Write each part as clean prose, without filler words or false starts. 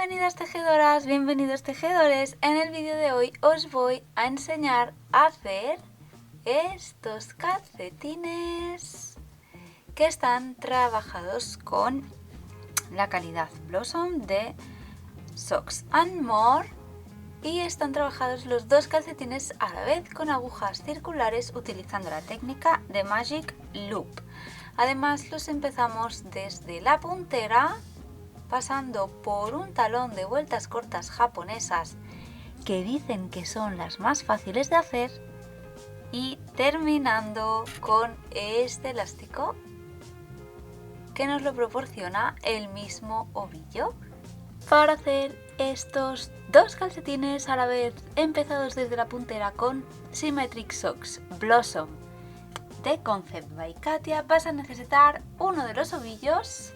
Bienvenidas tejedoras, bienvenidos tejedores. En el vídeo de hoy os voy a enseñar a hacer estos calcetines que están trabajados con la calidad Blossom de Socks and More y están trabajados los dos calcetines a la vez con agujas circulares utilizando la técnica de Magic Loop. Además los empezamos desde la puntera, pasando por un talón de vueltas cortas japonesas que dicen que son las más fáciles de hacer y terminando con este elástico que nos lo proporciona el mismo ovillo. Para hacer estos dos calcetines a la vez empezados desde la puntera con Symmetric Socks Blossom de Concept by Katia, vas a necesitar uno de los ovillos,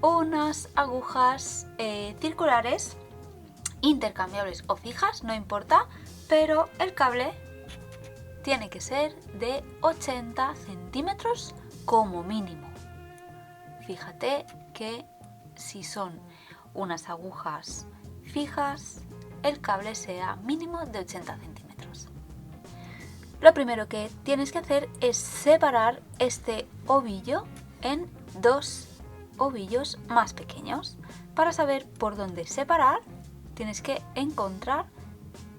unas agujas circulares intercambiables o fijas, no importa, pero el cable tiene que ser de 80 centímetros como mínimo. Fíjate que si son unas agujas fijas, el cable sea mínimo de 80 centímetros. Lo primero que tienes que hacer es separar este ovillo en dos ovillos más pequeños. Para saber por dónde separar, tienes que encontrar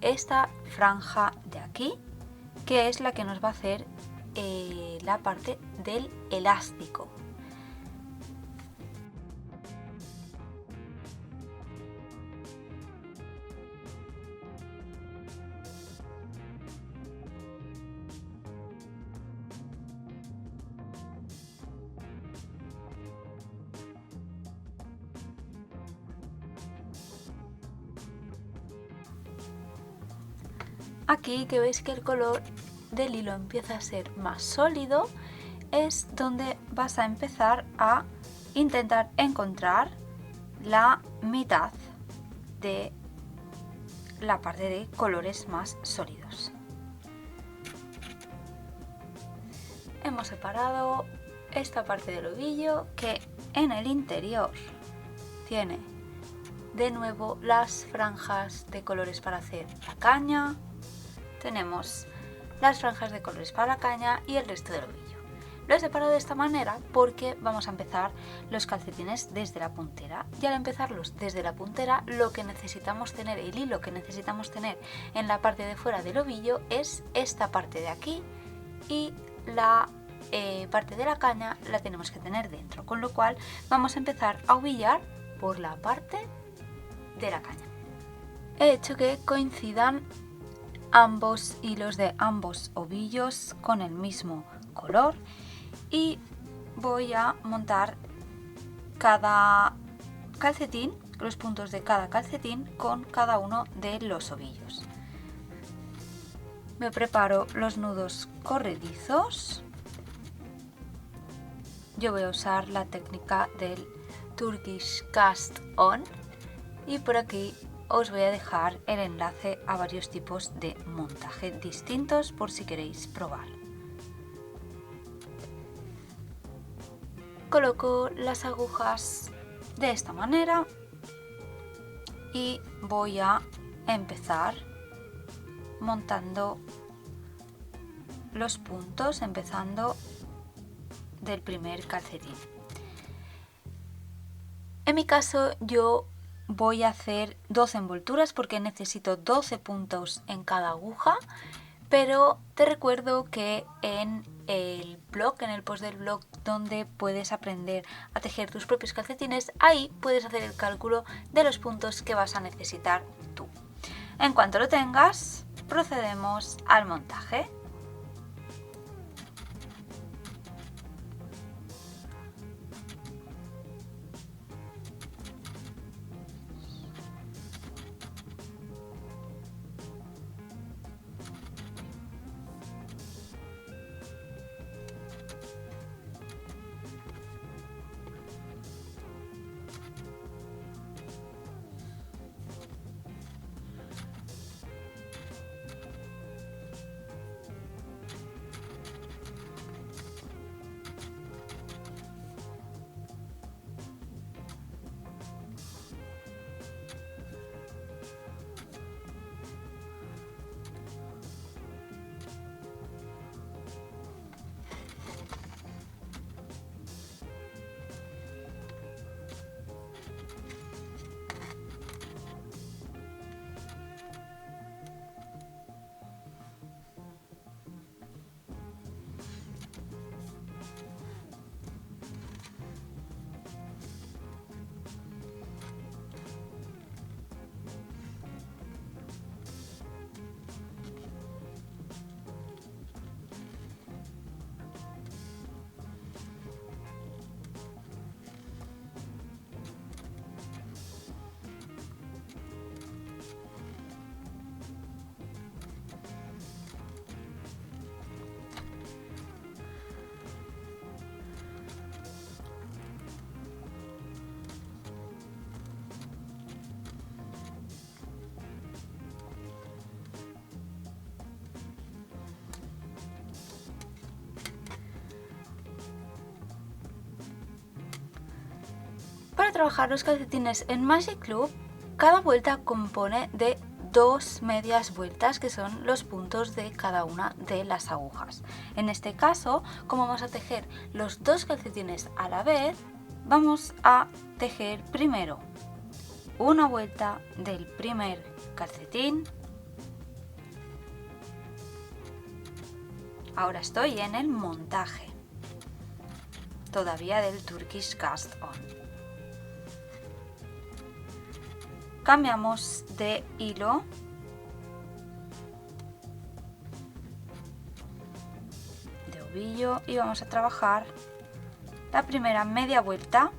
esta franja de aquí, que es la que nos va a hacer la parte del elástico. Aquí que veis que el color del hilo empieza a ser más sólido, es donde vas a empezar a intentar encontrar la mitad de la parte de colores más sólidos. Hemos separado esta parte del ovillo que en el interior tiene de nuevo las franjas de colores para hacer la caña. Tenemos las franjas de colores para la caña y el resto del ovillo. Lo he separado de esta manera porque vamos a empezar los calcetines desde la puntera. Y al empezarlos desde la puntera, lo que necesitamos tener, el hilo que necesitamos tener en la parte de fuera del ovillo es esta parte de aquí, y la parte de la caña la tenemos que tener dentro. Con lo cual vamos a empezar a ovillar por la parte de la caña. He hecho que coincidan ambos hilos de ambos ovillos con el mismo color y voy a montar cada calcetín, los puntos de cada calcetín con cada uno de los ovillos. Me preparo los nudos corredizos. Yo voy a usar la técnica del Turkish Cast On y por aquí os voy a dejar el enlace a varios tipos de montaje distintos por si queréis probar. Coloco las agujas de esta manera y voy a empezar montando los puntos, empezando del primer calcetín. En mi caso yo voy a hacer 12 envolturas porque necesito 12 puntos en cada aguja, pero te recuerdo que en el blog, en el post del blog donde puedes aprender a tejer tus propios calcetines, ahí puedes hacer el cálculo de los puntos que vas a necesitar tú. En cuanto lo tengas, procedemos al montaje. trabajar los calcetines en Magic Club, cada vuelta compone de 2 medias vueltas, que son los puntos de cada una de las agujas. En este caso, como vamos a tejer los 2 calcetines a la vez, vamos a tejer primero una vuelta del primer calcetín. Ahora estoy en el montaje, todavía del Turkish Cast On. Cambiamos de hilo de ovillo y vamos a trabajar la primera media vuelta .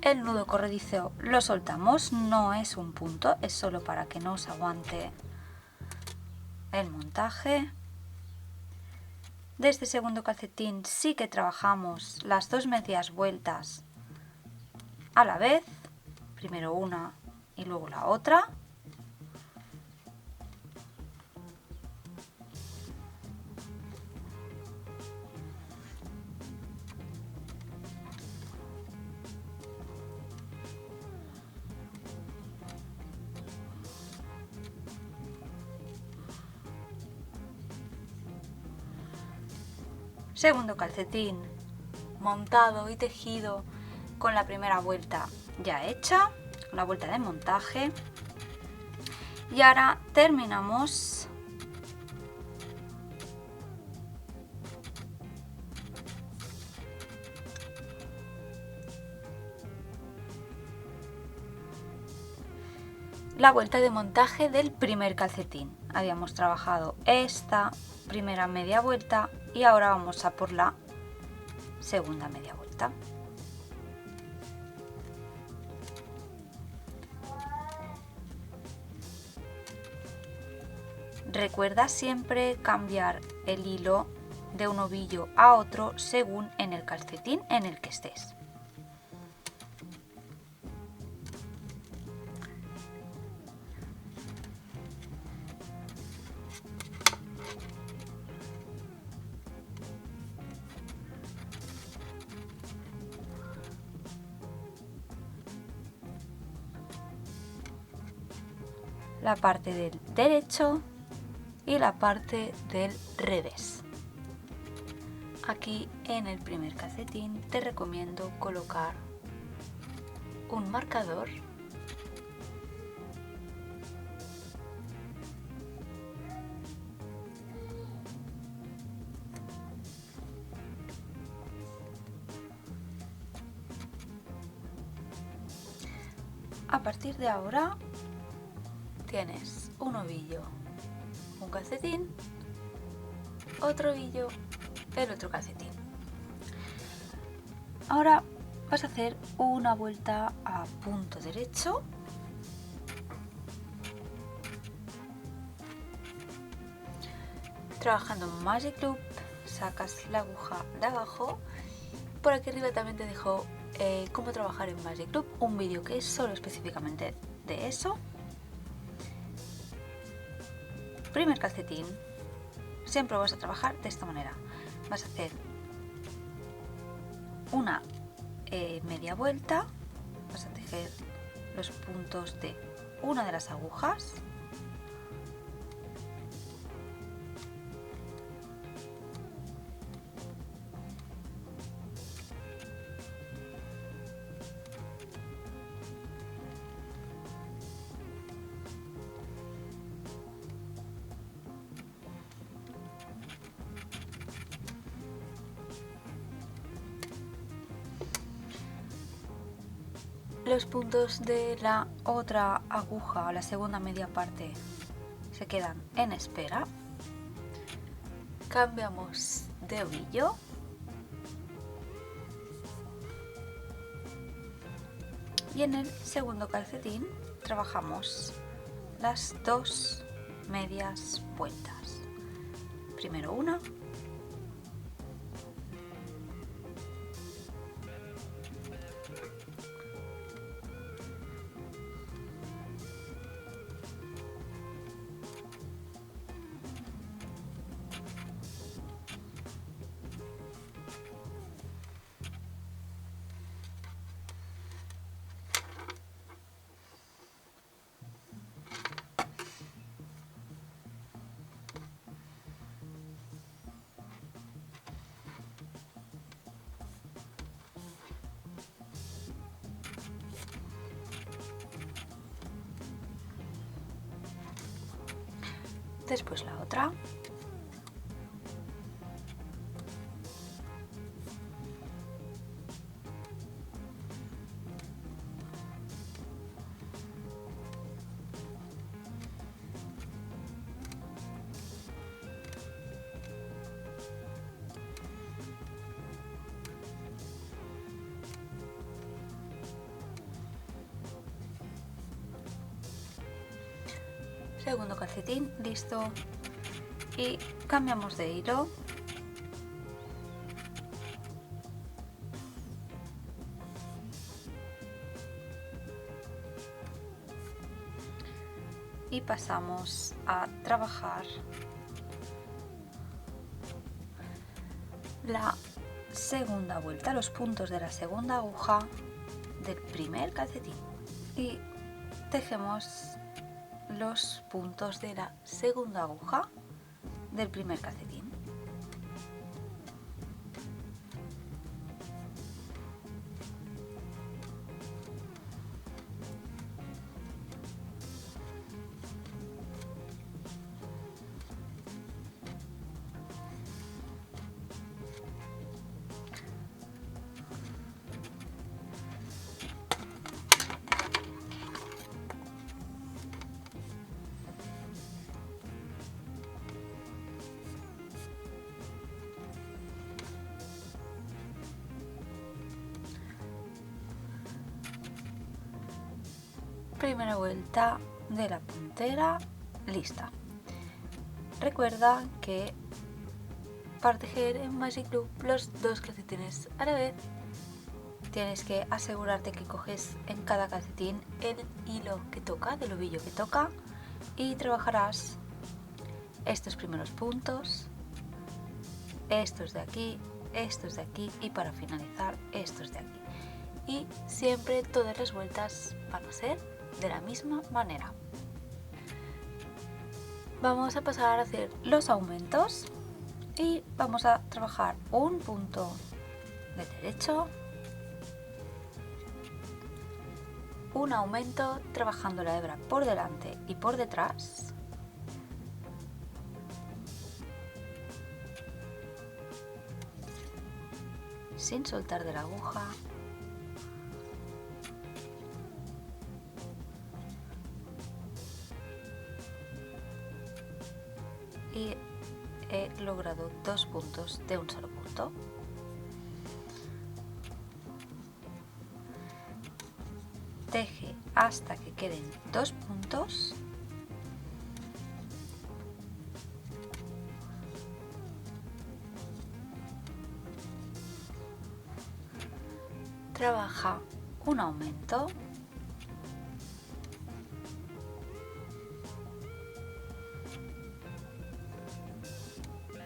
El nudo corredizo lo soltamos, no es un punto, es solo para que nos aguante el montaje. De este segundo calcetín sí que trabajamos las 2 medias vueltas a la vez, primero una y luego la otra. Segundo calcetín montado y tejido con la primera vuelta ya hecha, la vuelta de montaje. Y ahora terminamos la vuelta de montaje del primer calcetín. Habíamos trabajado esta primera media vuelta y ahora vamos a por la segunda media vuelta. Recuerda siempre cambiar el hilo de un ovillo a otro según en el calcetín en el que estés. La parte del derecho y la parte del revés. Aquí en el primer calcetín te recomiendo colocar un marcador a partir de ahora tienes un ovillo, un calcetín, otro ovillo, el otro calcetín. Ahora vas a hacer una vuelta a punto derecho, trabajando en Magic Loop, sacas la aguja de abajo. Por aquí arriba también te dejo cómo trabajar en Magic Loop, un vídeo que es solo específicamente de eso. Primer calcetín, siempre vas a trabajar de esta manera. Vas a hacer una media vuelta, vas a tejer los puntos de una de las agujas, los puntos de la otra aguja, la segunda media parte, se quedan en espera. Cambiamos de ovillo. Y en el segundo calcetín trabajamos las dos medias vueltas. Primero una. Después la otra. Segundo calcetín, listo. Y cambiamos de hilo. Y pasamos a trabajar la segunda vuelta, los puntos de la segunda aguja del primer calcetín. Y tejemos los puntos de la segunda aguja del primer calcetín. Primera vuelta de la puntera, lista. Recuerda que para tejer en Magic Loop los dos calcetines a la vez, tienes que asegurarte que coges en cada calcetín el hilo que toca, del ovillo que toca, y trabajarás estos primeros puntos, estos de aquí y para finalizar estos de aquí. Y siempre todas las vueltas van a ser de la misma manera. Vamos a pasar a hacer los aumentos y vamos a trabajar un punto de derecho, un aumento trabajando la hebra por delante y por detrás, sin soltar de la aguja, y he logrado 2 puntos de un solo punto. Teje hasta que queden 2 puntos . Trabaja un aumento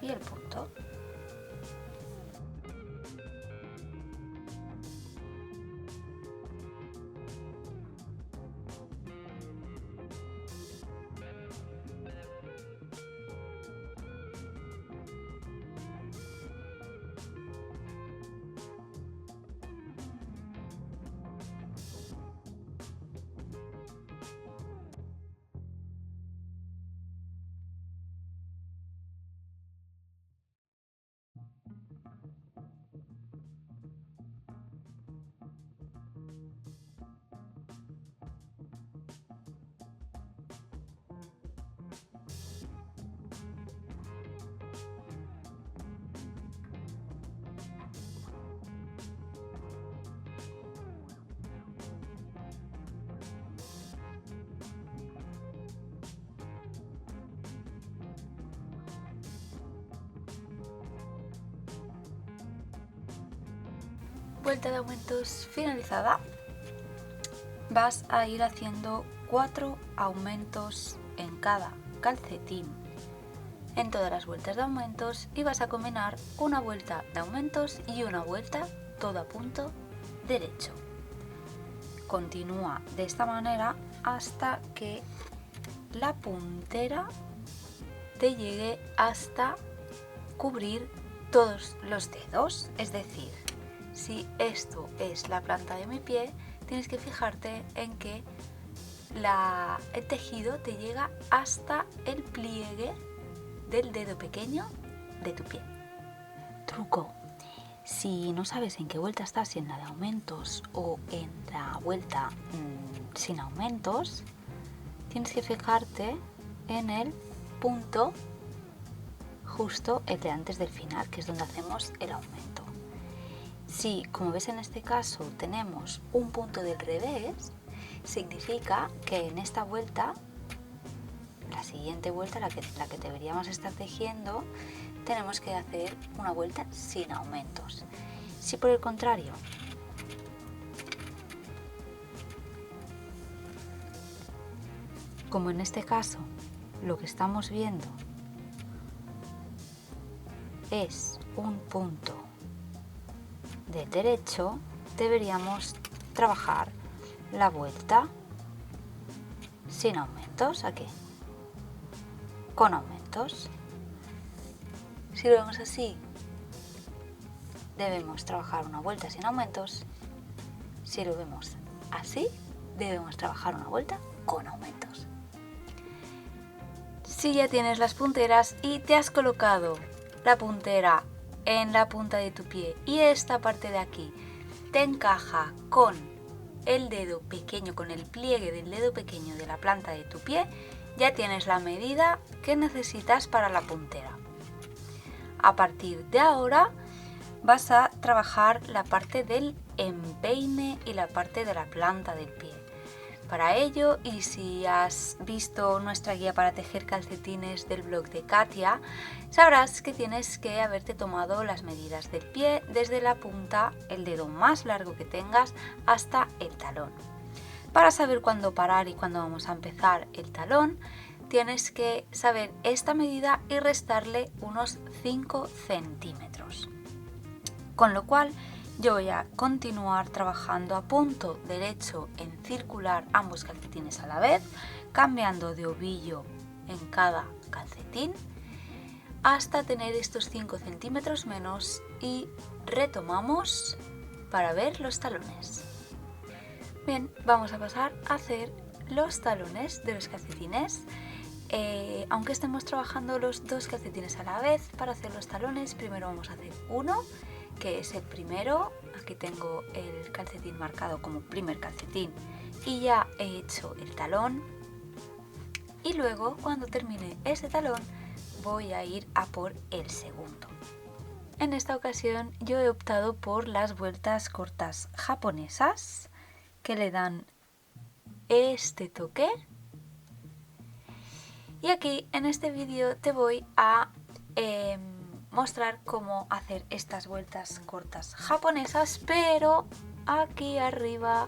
y el punto. vuelta de aumentos finalizada, vas a ir haciendo 4 aumentos en cada calcetín en todas las vueltas de aumentos y vas a combinar una vuelta de aumentos y una vuelta todo a punto derecho. Continúa de esta manera hasta que la puntera te llegue hasta cubrir todos los dedos, es decir, si esto es la planta de mi pie, tienes que fijarte en que el tejido te llega hasta el pliegue del dedo pequeño de tu pie. Truco: si no sabes en qué vuelta estás, si en la de aumentos o en la vuelta sin aumentos, tienes que fijarte en el punto justo el de antes del final, que es donde hacemos el aumento. Si, como ves en este caso, tenemos un punto del revés, significa que en esta vuelta, la siguiente vuelta, la que deberíamos estar tejiendo, tenemos que hacer una vuelta sin aumentos. Si por el contrario como en este caso lo que estamos viendo es un punto del derecho, deberíamos trabajar la vuelta sin aumentos. ¿A qué? Con aumentos. Si lo vemos así, debemos trabajar una vuelta sin aumentos. Si lo vemos así, debemos trabajar una vuelta con aumentos. Si ya tienes las punteras y te has colocado la puntera en la punta de tu pie y esta parte de aquí te encaja con el dedo pequeño, con el pliegue del dedo pequeño de la planta de tu pie, ya tienes la medida que necesitas para la puntera. A partir de ahora vas a trabajar la parte del empeine y la parte de la planta del pie. Para ello, y si has visto nuestra guía para tejer calcetines del blog de Katia, sabrás que tienes que haberte tomado las medidas del pie desde la punta, el dedo más largo que tengas, hasta el talón. Para saber cuándo parar y cuándo vamos a empezar el talón, tienes que saber esta medida y restarle unos 5 centímetros. Con lo cual, yo voy a continuar trabajando a punto derecho en circular ambos calcetines a la vez, cambiando de ovillo en cada calcetín hasta tener estos 5 centímetros menos y retomamos para ver los talones. Bien, vamos a pasar a hacer los talones de los calcetines. Aunque estemos trabajando los dos calcetines a la vez, para hacer los talones primero vamos a hacer uno, que es el primero. Aquí tengo el calcetín marcado como primer calcetín y ya he hecho el talón, y luego cuando termine ese talón voy a ir a por el segundo. En esta ocasión yo he optado por las vueltas cortas japonesas, que le dan este toque, y aquí en este vídeo te voy a mostrar cómo hacer estas vueltas cortas japonesas, pero aquí arriba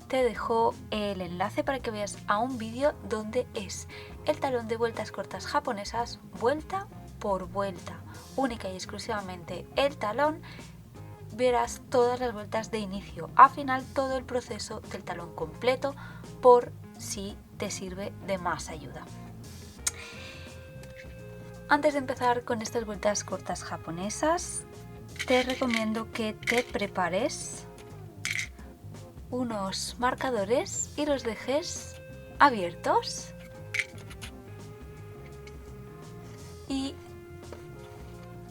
te dejo el enlace para que veas a un vídeo donde es el talón de vueltas cortas japonesas vuelta por vuelta, única y exclusivamente el talón. Verás todas las vueltas de inicio a final, todo el proceso del talón completo, por si te sirve de más ayuda. Antes de empezar con estas vueltas cortas japonesas, te recomiendo que te prepares unos marcadores y los dejes abiertos. Y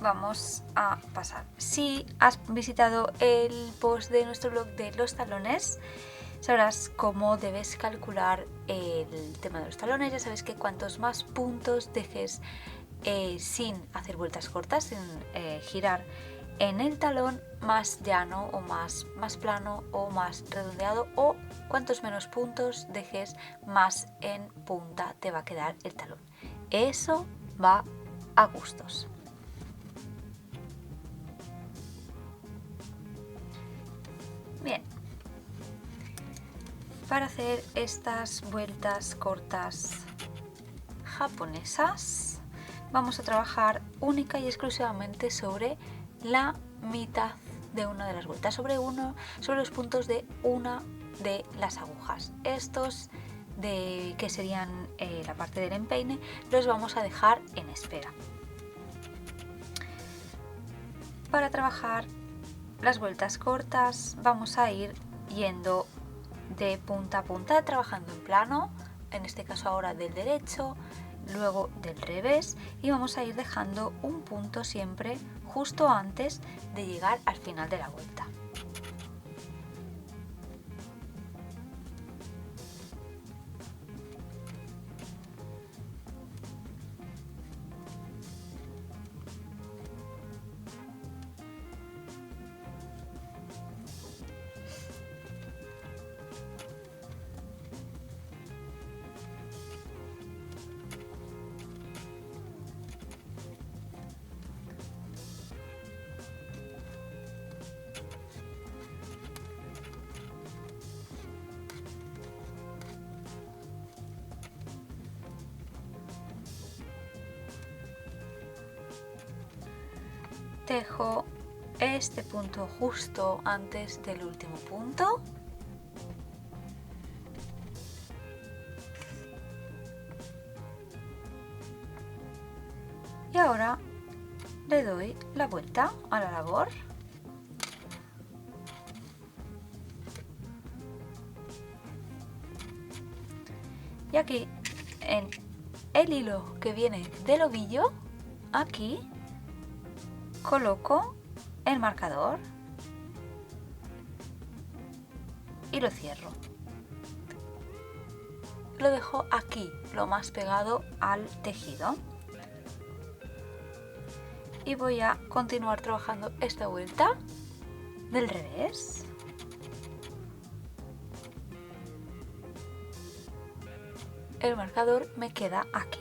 vamos a pasar. Si has visitado el post de nuestro blog de los talones, sabrás cómo debes calcular el tema de los talones. Ya sabes que cuantos más puntos dejes sin hacer vueltas cortas, sin girar en el talón, más llano o más plano o más redondeado, o cuantos menos puntos dejes, más en punta te va a quedar el talón. Eso va a gustos. para hacer estas vueltas cortas japonesas vamos a trabajar única y exclusivamente sobre la mitad de una de las vueltas, sobre los puntos de una de las agujas. Estos que serían la parte del empeine los vamos a dejar en espera. Para trabajar las vueltas cortas vamos a ir yendo de punta a punta, trabajando en plano, en este caso ahora del derecho, luego del revés, y vamos a ir dejando un punto siempre justo antes de llegar al final de la vuelta. Tejo este punto justo antes del último punto y ahora le doy la vuelta a la labor. Y aquí en el hilo que viene del ovillo, aquí coloco el marcador y lo cierro. Lo dejo aquí, lo más pegado al tejido. Y voy a continuar trabajando esta vuelta del revés. El marcador me queda aquí.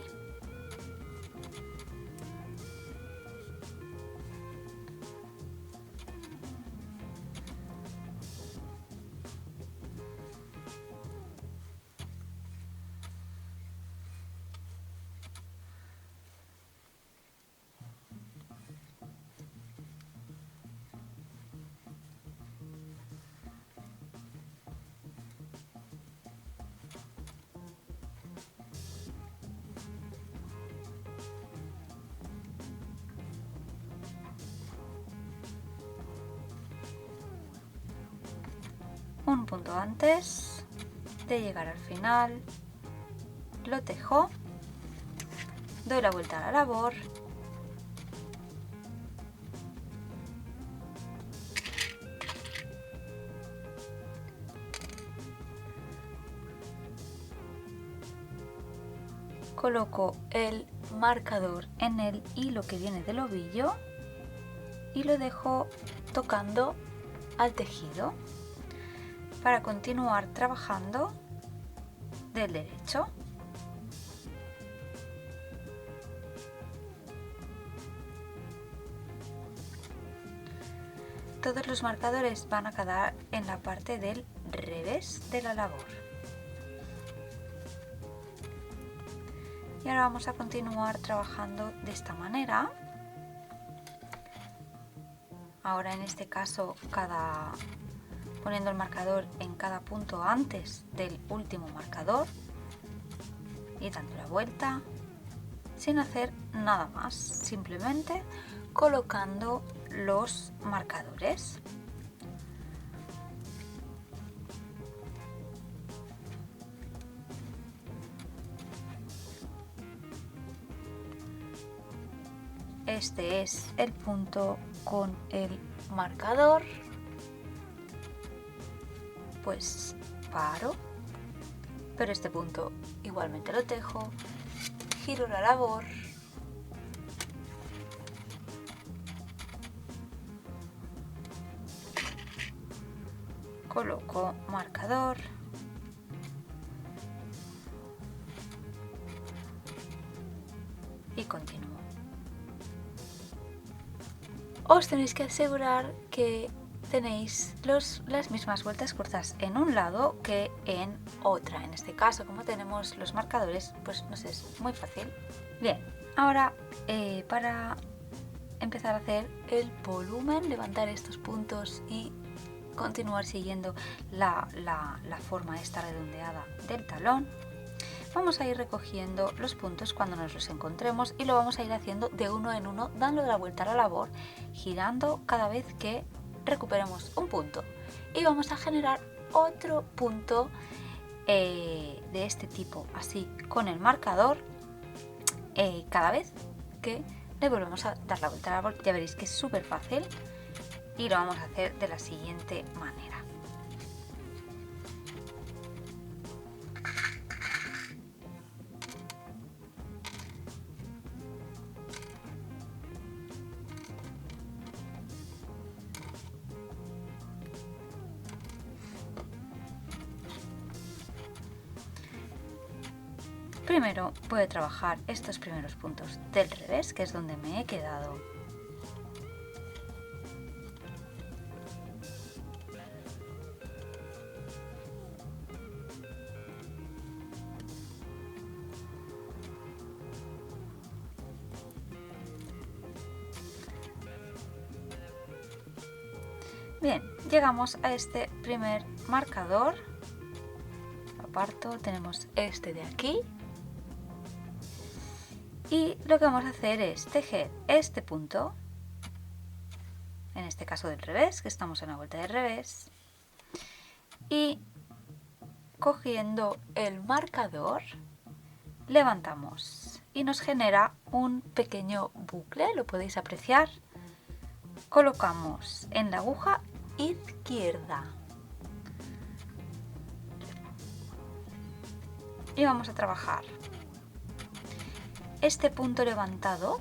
Un punto antes de llegar al final, lo tejo, doy la vuelta a la labor coloco el marcador en el hilo que viene del ovillo y lo dejo tocando al tejido para continuar trabajando del derecho. Todos los marcadores van a quedar en la parte del revés de la labor. Y ahora vamos a continuar trabajando de esta manera. Ahora en este caso poniendo el marcador en cada punto antes del último marcador y dando la vuelta sin hacer nada más, simplemente colocando los marcadores. Este es el punto con el marcador. Pues paro, pero este punto igualmente lo tejo, giro la labor, coloco marcador, y continúo. Os tenéis que asegurar que tenéis las mismas vueltas cortas en un lado que en otra. En este caso, como tenemos los marcadores, pues nos es muy fácil. Bien, ahora para empezar a hacer el volumen, levantar estos puntos y continuar siguiendo la forma esta redondeada del talón, vamos a ir recogiendo los puntos cuando nos los encontremos y lo vamos a ir haciendo de uno en uno, dando la vuelta a la labor, girando cada vez que recuperemos un punto, y vamos a generar otro punto de este tipo, así con el marcador, cada vez que le volvemos a dar la vuelta a la labor. Ya veréis que es súper fácil y lo vamos a hacer de la siguiente manera. Primero voy a trabajar estos primeros puntos del revés, que es donde me he quedado. Bien, llegamos a este primer marcador. Lo aparto, tenemos este de aquí. Y lo que vamos a hacer es tejer este punto, en este caso del revés, que estamos en la vuelta del revés, y cogiendo el marcador levantamos y nos genera un pequeño bucle, lo podéis apreciar. Colocamos en la aguja izquierda y vamos a trabajar este punto levantado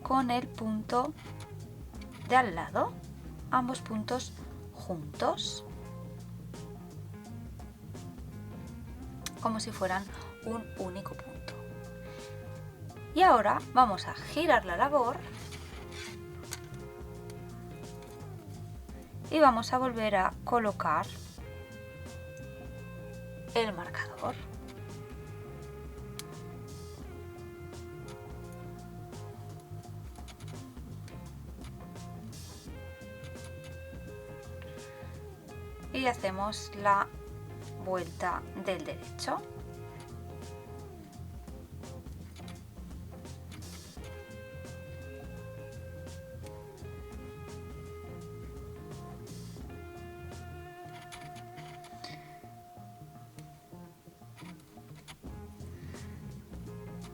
con el punto de al lado, ambos puntos juntos, como si fueran un único punto. Y ahora vamos a girar la labor y vamos a volver a colocar el marcador. Y hacemos la vuelta del derecho.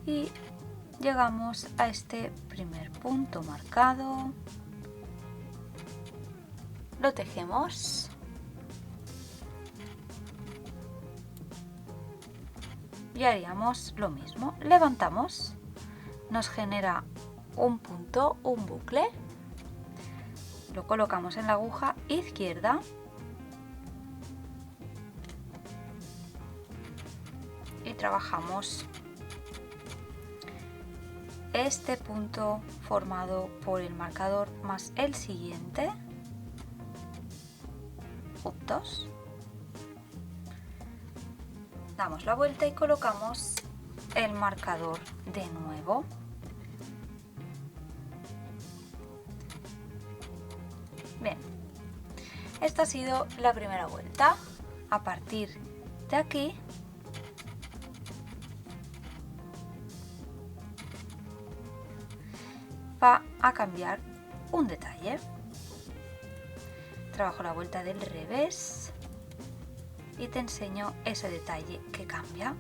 Y llegamos a este primer punto marcado. Lo tejemos. Y haríamos lo mismo, levantamos, nos genera un punto, un bucle, lo colocamos en la aguja izquierda y trabajamos este punto formado por el marcador más el siguiente juntos. Damos la vuelta y colocamos el marcador de nuevo. Bien, esta ha sido la primera vuelta. A partir de aquí va a cambiar un detalle. Trabajo la vuelta del revés y te enseño ese detalle que cambia.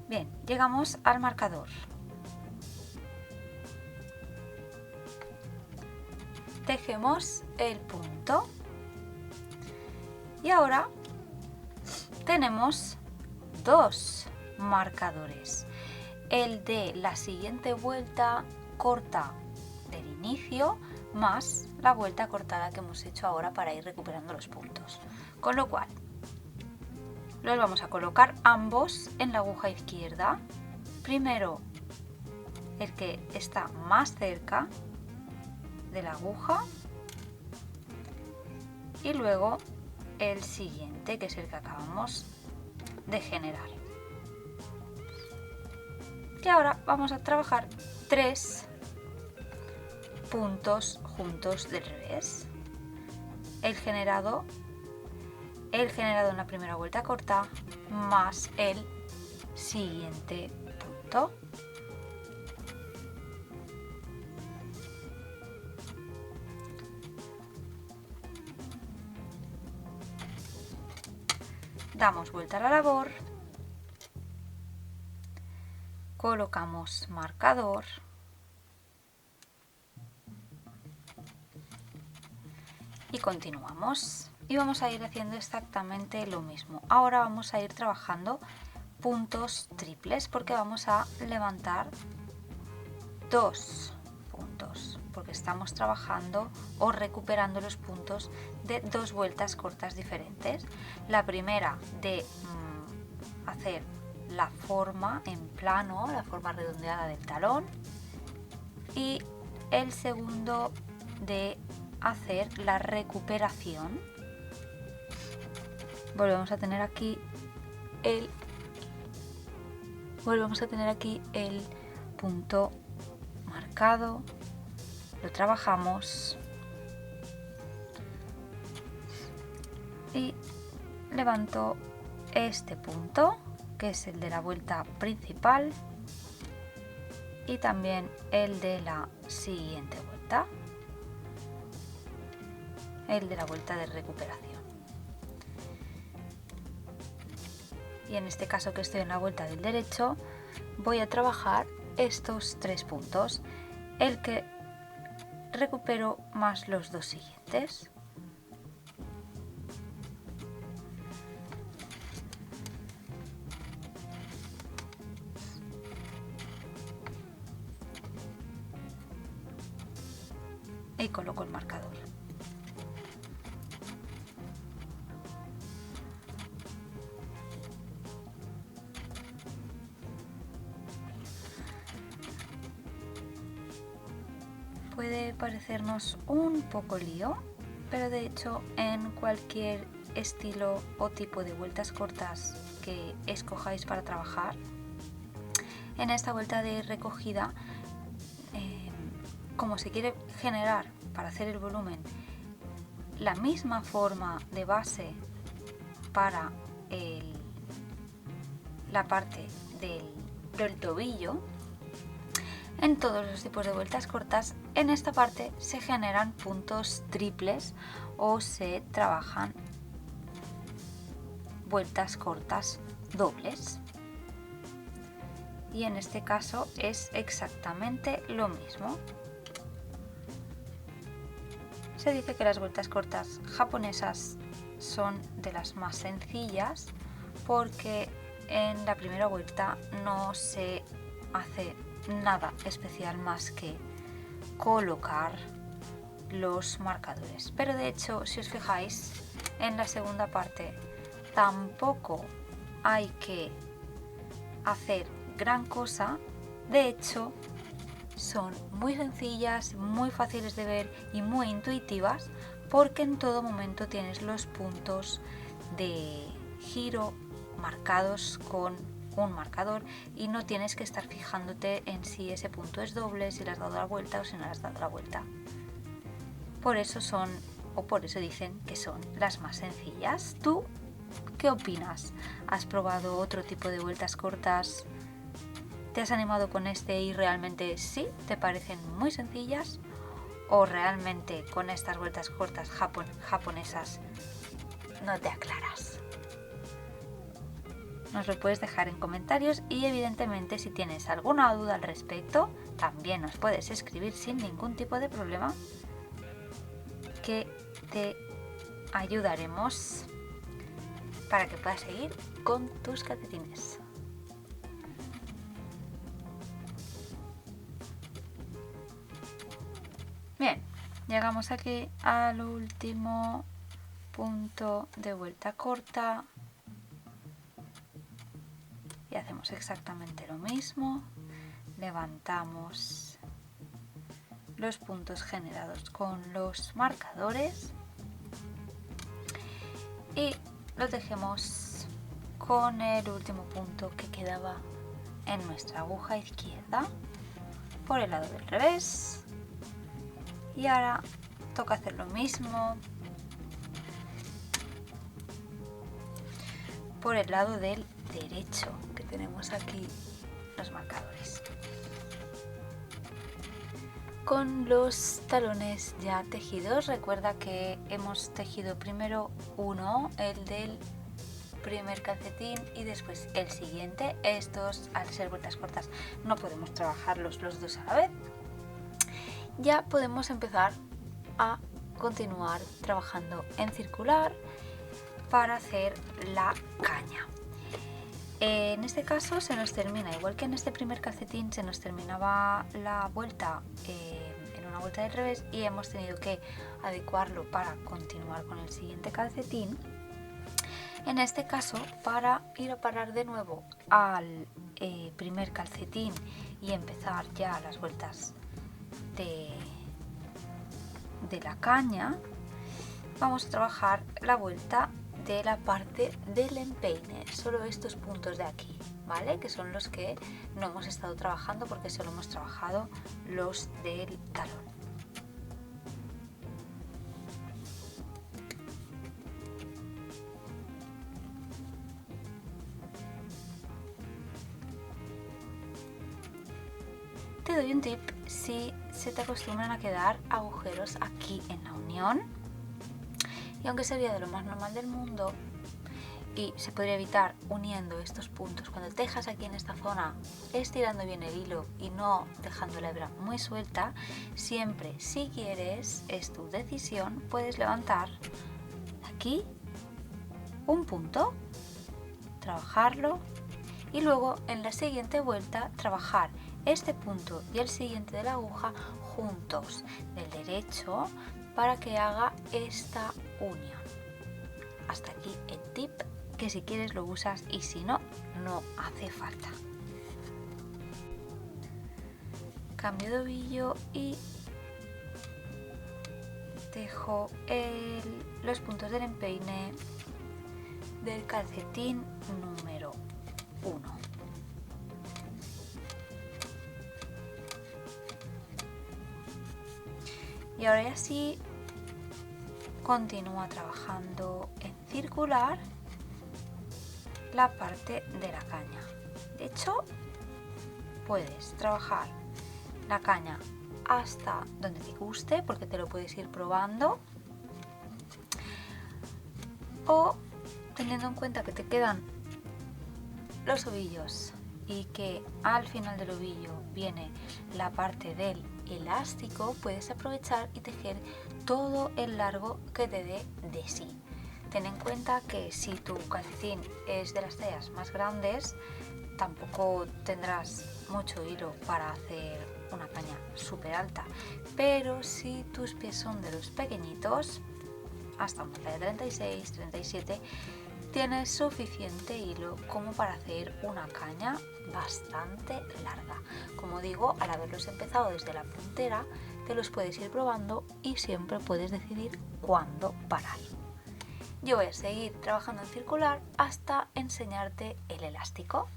Bien, llegamos al marcador. Tejemos el punto y ahora tenemos dos marcadores, el de la siguiente vuelta corta del inicio más la vuelta cortada que hemos hecho ahora para ir recuperando los puntos, con lo cual los vamos a colocar ambos en la aguja izquierda. Primero el que está más cerca de la aguja y luego el siguiente, que es el que acabamos de generar. Y ahora vamos a trabajar 3 puntos juntos del revés. El generado en la primera vuelta corta más el siguiente punto. Damos vuelta a la labor, colocamos marcador y continuamos. Y vamos a ir haciendo exactamente lo mismo. Ahora vamos a ir trabajando puntos triples porque vamos a levantar 2 puntos, porque estamos trabajando o recuperando los puntos de 2 vueltas cortas diferentes. La primera de hacer la forma en plano, la forma redondeada del talón, y el segundo de hacer la recuperación. Volvemos a tener aquí el punto marcado, lo trabajamos y levanto este punto, que es el de la vuelta principal, y también el de la siguiente vuelta, el de la vuelta de recuperación. Y en este caso, que estoy en la vuelta del derecho, voy a trabajar estos 3 puntos, el que recupero más los 2 siguientes. Y coloco el marcador. Puede parecernos un poco lío, pero de hecho en cualquier estilo o tipo de vueltas cortas que escojáis para trabajar, en esta vuelta de recogida, como se quiere generar para hacer el volumen la misma forma de base para la parte del tobillo, en todos los tipos de vueltas cortas, en esta parte se generan puntos triples o se trabajan vueltas cortas dobles. Y en este caso es exactamente lo mismo. Se dice que las vueltas cortas japonesas son de las más sencillas porque en la primera vuelta no se hace nada especial más que colocar los marcadores. Pero de hecho, si os fijáis, en la segunda parte tampoco hay que hacer gran cosa. De hecho, son muy sencillas, muy fáciles de ver y muy intuitivas, porque en todo momento tienes los puntos de giro marcados con un marcador y no tienes que estar fijándote en si ese punto es doble, si le has dado la vuelta o si no le has dado la vuelta. Por eso dicen que son las más sencillas. ¿Tú qué opinas? ¿Has probado otro tipo de vueltas cortas? ¿Te has animado con este y realmente sí te parecen muy sencillas? ¿O realmente con estas vueltas cortas japonesas no te aclaras? Nos lo puedes dejar en comentarios y evidentemente si tienes alguna duda al respecto también nos puedes escribir sin ningún tipo de problema, que te ayudaremos para que puedas seguir con tus calcetines. Bien, llegamos aquí al último punto de vuelta corta Y hacemos exactamente lo mismo, levantamos los puntos generados con los marcadores y lo tejemos con el último punto que quedaba en nuestra aguja izquierda por el lado del revés. Y ahora toca hacer lo mismo por el lado del derecho, que tenemos aquí los marcadores. Con los talones ya tejidos, recuerda que hemos tejido primero uno, el del primer calcetín, y después el siguiente. Estos, al ser vueltas cortas, no podemos trabajarlos los dos a la vez. Ya podemos empezar a continuar trabajando en circular para hacer la caña. En este caso se nos termina, igual que en este primer calcetín, se nos terminaba la vuelta en una vuelta del revés y hemos tenido que adecuarlo para continuar con el siguiente calcetín. En este caso, para ir a parar de nuevo al primer calcetín y empezar ya las vueltas de la caña, vamos a trabajar la vuelta de la parte del empeine, solo estos puntos de aquí, ¿vale? Que son los que no hemos estado trabajando porque solo hemos trabajado los del talón. Te doy un tip si se te acostumbran a quedar agujeros aquí en la unión, y aunque sería de lo más normal del mundo y se podría evitar uniendo estos puntos, cuando tejas aquí en esta zona, estirando bien el hilo y no dejando la hebra muy suelta, siempre, si quieres, es tu decisión, puedes levantar aquí un punto, trabajarlo y luego en la siguiente vuelta trabajar este punto y el siguiente de la aguja juntos del derecho para que haga esta unión. Hasta aquí el tip, que si quieres lo usas y si no, no hace falta. Cambio de ovillo y tejo los puntos del empeine del calcetín número 1. Y ahora ya sí, continúa trabajando en circular la parte de la caña. De hecho, puedes trabajar la caña hasta donde te guste, porque te lo puedes ir probando, o teniendo en cuenta que te quedan los ovillos y que al final del ovillo viene la parte del elástico, puedes aprovechar y tejer todo el largo que te dé de sí. Ten en cuenta que si tu calcetín es de las tallas más grandes, tampoco tendrás mucho hilo para hacer una caña súper alta, pero si tus pies son de los pequeñitos, hasta una talla 36, 37, tienes suficiente hilo como para hacer una caña bastante larga. Como digo, al haberlos empezado desde la puntera, te los puedes ir probando y siempre puedes decidir cuándo parar. Yo voy a seguir trabajando en circular hasta enseñarte el elástico.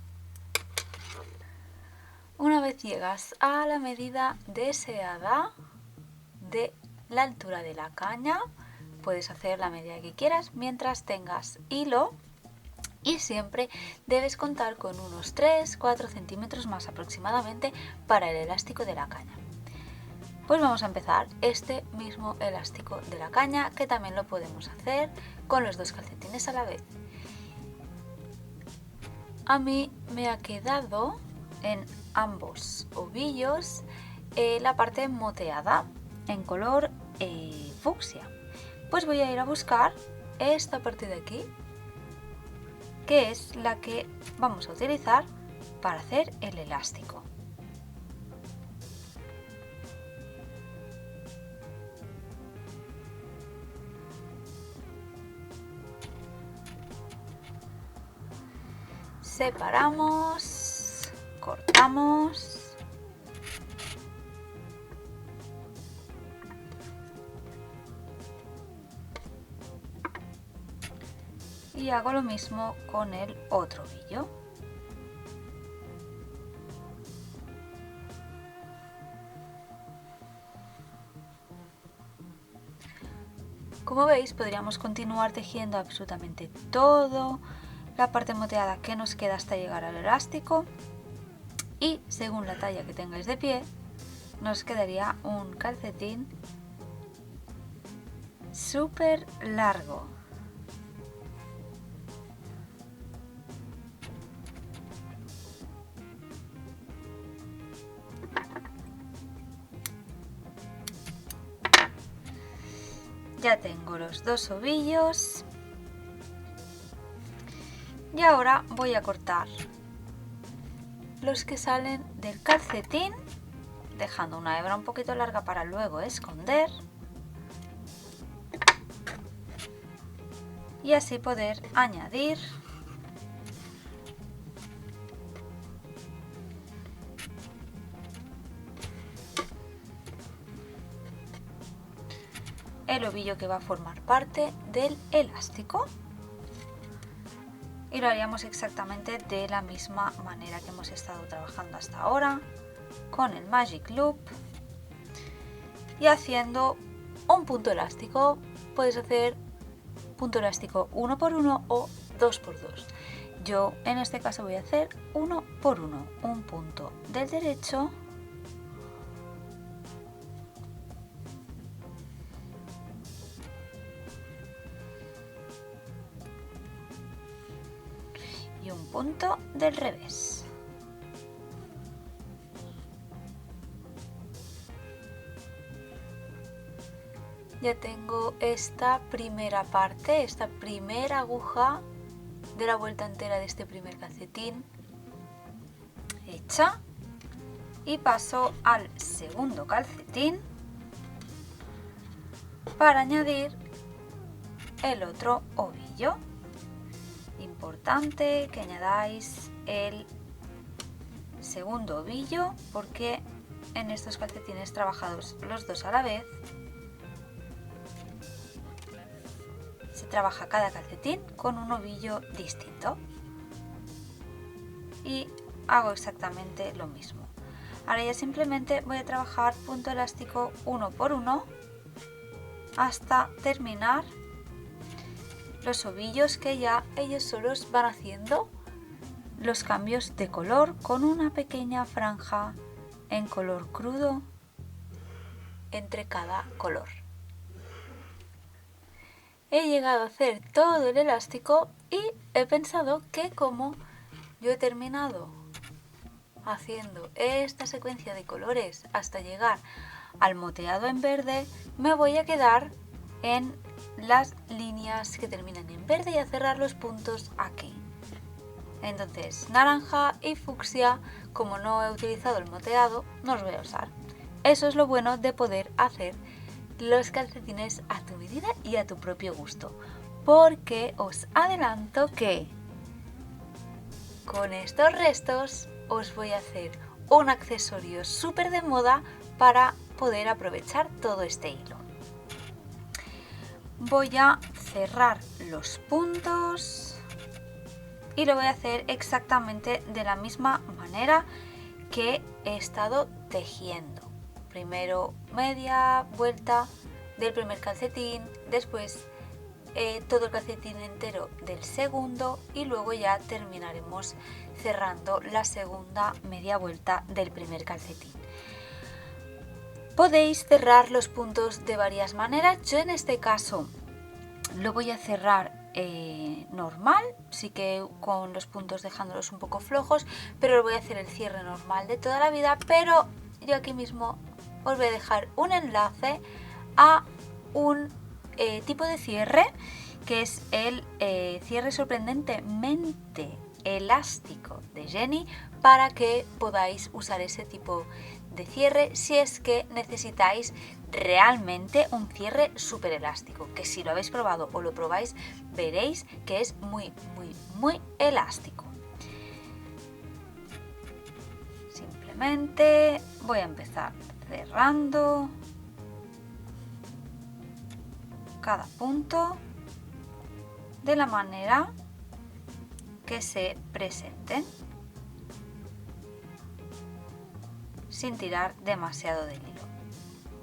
Una vez llegas a la medida deseada de la altura de la caña, puedes hacer la medida que quieras mientras tengas hilo, y siempre debes contar con unos 3-4 centímetros más aproximadamente para el elástico de la caña. Pues vamos a empezar este mismo elástico de la caña, que también lo podemos hacer con los dos calcetines a la vez. A mí me ha quedado en ambos ovillos la parte moteada en color fucsia. Pues voy a ir a buscar esta parte de aquí, que es la que vamos a utilizar para hacer el elástico. separamos, cortamos y hago lo mismo con el otro ovillo. Como veis, podríamos continuar tejiendo absolutamente todo la parte moteada que nos queda hasta llegar al elástico, y según la talla que tengáis de pie nos quedaría un calcetín súper largo. Ya tengo los dos ovillos y ahora voy a cortar los que salen del calcetín, dejando una hebra un poquito larga para luego esconder y así poder añadir el ovillo que va a formar parte del elástico, y lo haríamos exactamente de la misma manera que hemos estado trabajando hasta ahora, con el Magic Loop y haciendo un punto elástico. Puedes hacer punto elástico 1 por 1 o 2 por 2. Yo en este caso voy a hacer 1 por 1, un punto del derecho y un punto del revés. Ya tengo esta primera parte, esta primera aguja de la vuelta entera de este primer calcetín hecha, y paso al segundo calcetín para añadir el otro ovillo. Importante que añadáis el segundo ovillo porque en estos calcetines trabajados los dos a la vez se trabaja cada calcetín con un ovillo distinto, y hago exactamente lo mismo. Ahora ya simplemente voy a trabajar punto elástico 1 por 1 hasta terminar los ovillos, que ya ellos solos van haciendo los cambios de color con una pequeña franja en color crudo entre cada color. He llegado a hacer todo el elástico y he pensado que como yo he terminado haciendo esta secuencia de colores hasta llegar al moteado en verde, me voy a quedar en las líneas que terminan en verde y a cerrar los puntos aquí. Entonces naranja y fucsia, como no he utilizado el moteado, no los voy a usar. Eso es lo bueno de poder hacer los calcetines a tu medida y a tu propio gusto, porque os adelanto que con estos restos os voy a hacer un accesorio súper de moda para poder aprovechar todo este hilo. Voy a cerrar los puntos y lo voy a hacer exactamente de la misma manera que he estado tejiendo. Primero media vuelta del primer calcetín, después todo el calcetín entero del segundo, y luego ya terminaremos cerrando la segunda media vuelta del primer calcetín. Podéis cerrar los puntos de varias maneras. Yo en este caso lo voy a cerrar normal, sí que con los puntos dejándolos un poco flojos, pero voy a hacer el cierre normal de toda la vida. Pero yo aquí mismo os voy a dejar un enlace a un tipo de cierre que es el cierre sorprendentemente elástico de Jenny, para que podáis usar ese tipo de cierre si es que necesitáis realmente un cierre súper elástico, que si lo habéis probado o lo probáis veréis que es muy elástico. simplemente voy a empezar cerrando cada punto de la manera que se presenten, sin tirar demasiado del hilo.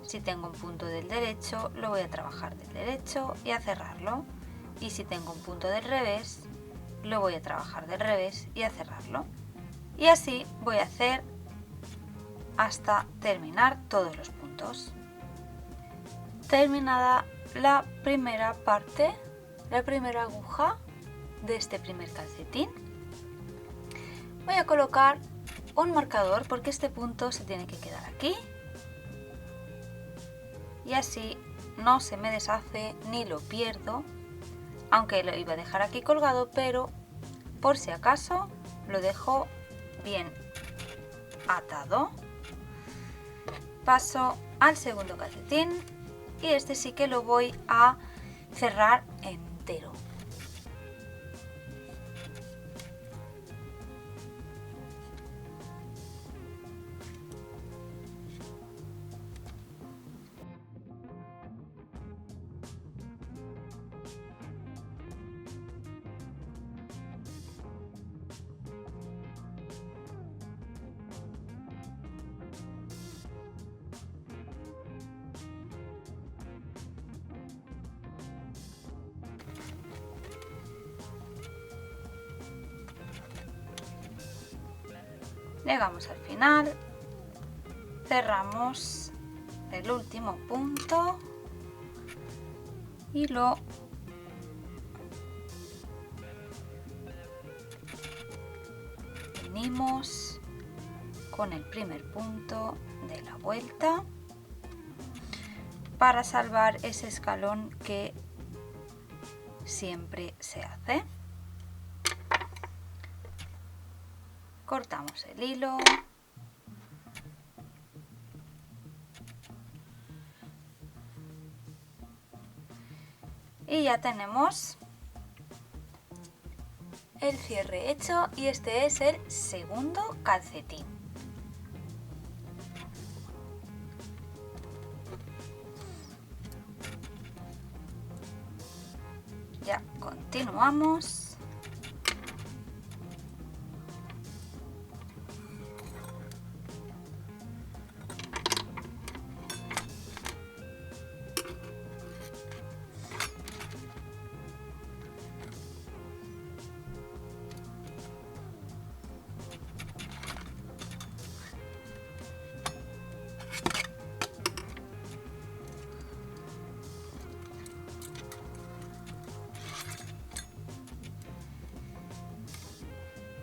Si tengo un punto del derecho, lo voy a trabajar del derecho y a cerrarlo. Y si tengo un punto del revés, lo voy a trabajar del revés y a cerrarlo. Y así voy a hacer hasta terminar todos los puntos. Terminada la primera parte, la primera aguja de este primer calcetín, voy a colocar un marcador porque este punto se tiene que quedar aquí y así no se me deshace ni lo pierdo, aunque lo iba a dejar aquí colgado, pero por si acaso lo dejo bien atado. Paso al segundo calcetín y este sí que lo voy a cerrar entero. Llegamos al final, cerramos el último punto y lo unimos con el primer punto de la vuelta para salvar ese escalón que siempre se hace. Cortamos el hilo y ya tenemos el cierre hecho y este es el segundo calcetín. Ya continuamos.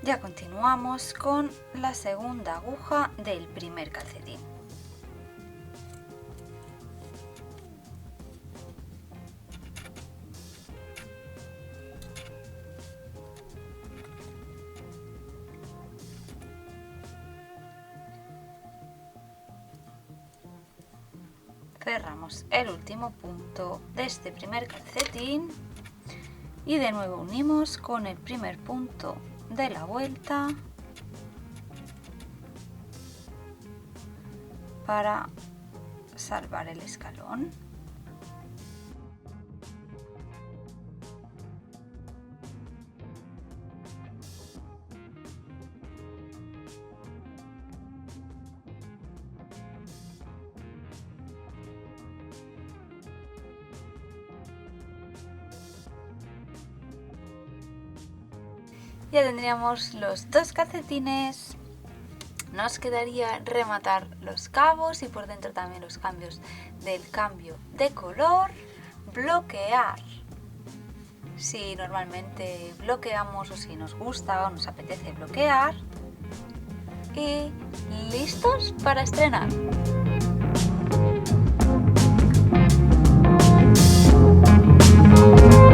Ya continuamos con la segunda aguja del primer calcetín. Cerramos el último punto de este primer calcetín y de nuevo unimos con el primer punto de la vuelta para salvar el escalón. Ya tendríamos los dos calcetines. Nos quedaría rematar los cabos y por dentro también los cambios del cambio de color. Bloquear si normalmente bloqueamos o si nos gusta o nos apetece bloquear. Y listos para estrenar.